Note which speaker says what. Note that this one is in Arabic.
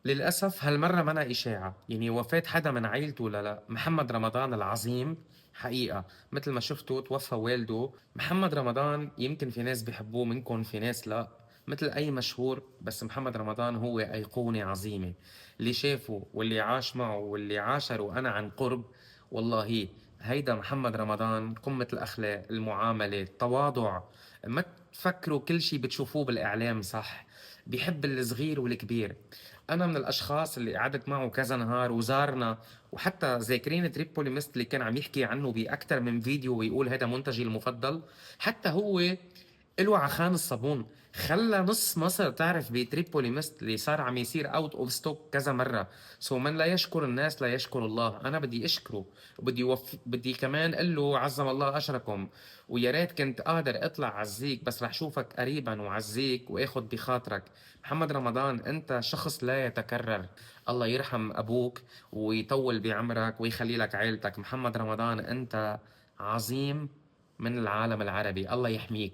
Speaker 1: للأسف هالمرّة منا إشاعة، يعني وفاة حدا من عيلته لا، محمد رمضان العظيم حقيقة، متل ما شفتوا توفى والده. محمد رمضان يمكن في ناس بيحبوه منكم في ناس لأ، متل أي مشهور، بس محمد رمضان هو أيقونة عظيمة. اللي شافه واللي عاش معه واللي عاشره أنا عن قرب، والله هيدا محمد رمضان قمة الأخلاق، المعاملة، التواضع. ما تفكروا كل شي بتشوفوه بالإعلام صح، بيحب الصغير والكبير. انا من الاشخاص اللي قعدت معه كذا نهار وزارنا، وحتى ذاكرين تريبولي ميست اللي كان عم يحكي عنه باكثر من فيديو ويقول هذا منتجي المفضل. حتى هو له عخان الصابون، خلى نص مصر تعرف بتريبولي ميست اللي صار عم يصير اوت اوف ستوك كذا مره. سو من لا يشكر الناس لا يشكر الله. انا بدي اشكره، بدي كمان اقول له عظم الله اجركم. ويا ريت كنت قادر اطلع عزيك، بس رح شوفك قريبا وعزيك واخد بخاطرك. محمد رمضان انت شخص لا يتكرر. الله يرحم ابوك ويطول بعمرك ويخلي لك عيلتك. محمد رمضان انت عظيم من العالم العربي، الله يحميك.